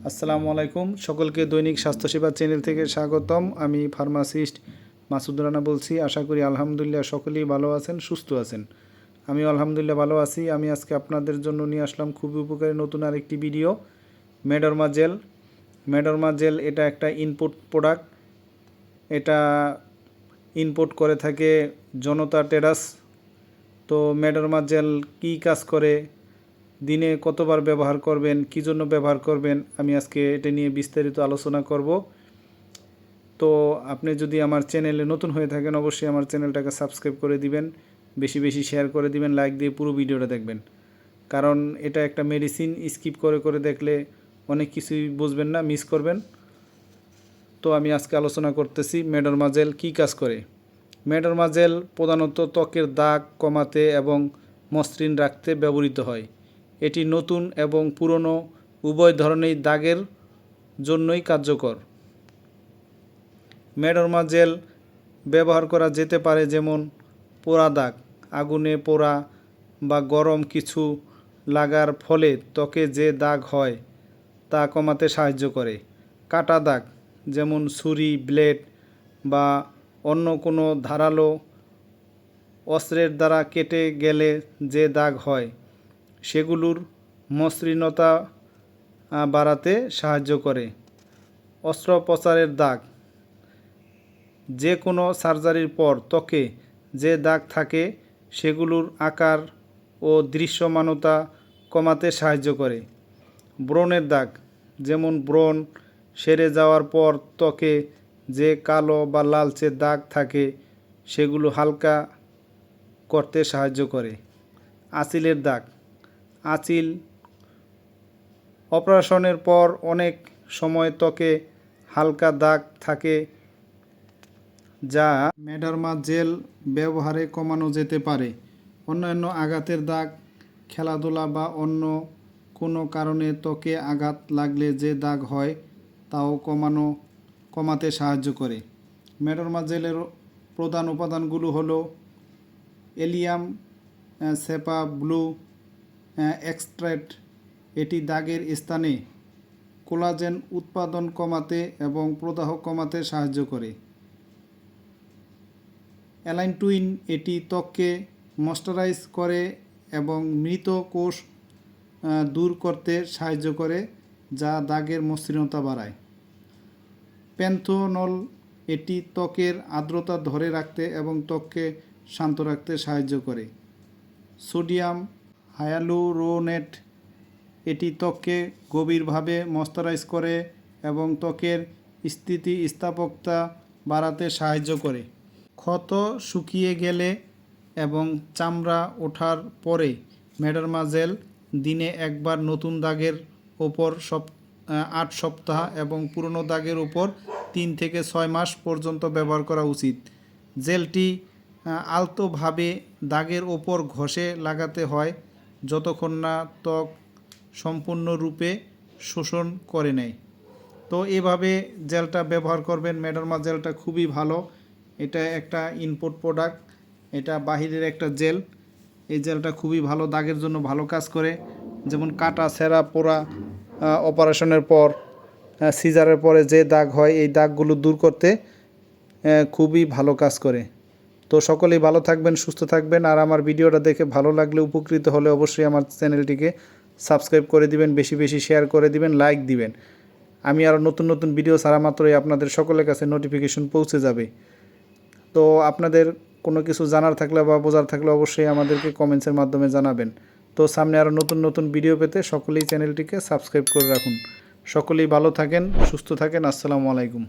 আসসালামু আলাইকুম। সকলকে দৈনিক স্বাস্থ্যসেবা চ্যানেল থেকে স্বাগতম। আমি ফার্মাসিস্ট মাসুদ রানা বলছি। আশা করি আলহামদুলিল্লাহ সকলেই ভালো আছেন, সুস্থ আছেন। আমি আলহামদুলিল্লাহ ভালো আছি। আমি আজকে আপনাদের জন্য নিয়ে আসলাম খুবই উপকারী নতুন আরেকটি ভিডিও। মেডরমা জেল। মেডরমা জেল এটা একটা ইনপুট প্রোডাক্ট। এটা ইম্পোর্ট করে থাকে জনতা ট্রেডার্স। তো মেডরমা জেল কী কাজ করে, দিনে কতবার ব্যবহার করবেন, কী জন্য ব্যবহার করবেন, আমি আজকে এটা নিয়ে বিস্তারিত আলোচনা করব। তো আপনি যদি আমার চ্যানেলে নতুন হয়ে থাকেন অবশ্যই আমার চ্যানেলটাকে সাবস্ক্রাইব করে দিবেন, বেশি বেশি শেয়ার করে দিবেন, লাইক দিয়ে পুরো ভিডিওটা দেখবেন। কারণ এটা একটা মেডিসিন, স্কিপ করে করে দেখলে অনেক কিছুই বুঝবেন না, মিস করবেন। তো আমি আজকে আলোচনা করতেছি মেডরমা জেল কী কাজ করে। মেডরমা জেল প্রধানত ত্বকের দাগ কমাতে এবং মসৃণ রাখতে ব্যবহৃত হয়। এটি নতুন এবং পুরনো উভয় ধরনের দাগের জন্যই কার্যকর। মেডরমা জেল ব্যবহার করা যেতে পারে যেমন পোড়া দাগ, আগুনে পোড়া বা গরম কিছু লাগার ফলে ত্বকে যে দাগ হয় তা কমাতে সাহায্য করে। কাটা দাগ যেমন ছুরি, ব্লেড বা অন্য কোনো ধারালো অস্ত্রের দ্বারা কেটে গেলে যে দাগ হয় সেগুলোর মসৃণতা বাড়াতে সাহায্য করে। অস্ত্রোপচারের দাগ, যে কোনো সার্জারির পর ত্বকে যে দাগ থাকে সেগুলোর আকার ও দৃশ্যমানতা কমাতে সাহায্য করে। ব্রণের দাগ, যেমন ব্রণ সেরে যাওয়ার পর ত্বকে যে কালো বা লালচে দাগ থাকে সেগুলো হালকা করতে সাহায্য করে। আঁচিলের দাগ, আঁচিল অপারেশনের পর অনেক সময় ত্বকে হালকা দাগ থাকে যা মেডরমা জেল ব্যবহারে কমানো যেতে পারে। অন্যান্য আঘাতের দাগ, খেলাধুলা বা অন্য কোনো কারণে ত্বকে আঘাত লাগলে যে দাগ হয় তাও কমাতে সাহায্য করে। মেডরমা জেলের প্রধান উপাদানগুলো হলো এলিয়াম সেপা ব্লু এক্সট্রাক্ট। এটি দাগের স্থানে কোলাজেন উৎপাদন কমাতে এবং প্রদাহ কমাতে সাহায্য করে। অ্যালাইনটুইন, এটি ত্বককে ময়েশ্চারাইজ করে এবং মৃত কোষ দূর করতে সাহায্য করে যা দাগের মসৃণতা বাড়ায়। প্যান্থোনল, এটি ত্বকের আর্দ্রতা ধরে রাখতে এবং ত্বককে শান্ত রাখতে সাহায্য করে। সোডিয়াম হায়ালুরোনেট, এটি ত্বককে গভীরভাবে ময়েশ্চারাইজ করে এবং ত্বকের স্থিতিস্থাপকতা বাড়াতে সাহায্য করে। ক্ষত শুকিয়ে গেলে এবং চামড়া ওঠার পরে মেডরমা জেল দিনে একবার নতুন দাগের ওপর 8 সপ্তাহ এবং পুরনো দাগের ওপর 3 থেকে 6 মাস পর্যন্ত ব্যবহার করা উচিত। জেলটি আলতোভাবে দাগের ওপর ঘষে লাগাতে হয় যতক্ষণ না ত্বক সম্পূর্ণরূপে শোষণ করে নেয়। তো এভাবে জেলটা ব্যবহার করবেন। মেডরমা জেলটা খুবই ভালো। এটা একটা ইনপুট প্রোডাক্ট, এটা বাহিরের একটা জেল। এই জেলটা খুবই ভালো, দাগের জন্য ভালো কাজ করে। যেমন কাটা, ছেঁড়া, পোড়া, অপারেশনের পর, সিজারের পরে যে দাগ হয় এই দাগগুলো দূর করতে খুবই ভালো কাজ করে। তো সকলেই ভালো থাকবেন, সুস্থ থাকবেন। আর আমার ভিডিওটা দেখে ভালো লাগলে, উপকৃত হলে অবশ্যই আমার চ্যানেলটিকে সাবস্ক্রাইব করে দিবেন, বেশি বেশি শেয়ার করে দিবেন, লাইক দিবেন। আমি আরও নতুন নতুন ভিডিও ছাড়া মাত্রই আপনাদের সকলের কাছে নোটিফিকেশন পৌঁছে যাবে। তো আপনাদের কোনো কিছু জানার থাকলে বা বোঝার থাকলে অবশ্যই আমাদেরকে কমেন্টসের মাধ্যমে জানাবেন। তো সামনে আরও নতুন নতুন ভিডিও পেতে সকলেই চ্যানেলটিকে সাবস্ক্রাইব করে রাখুন। সকলেই ভালো থাকেন, সুস্থ থাকেন। আসসালামু আলাইকুম।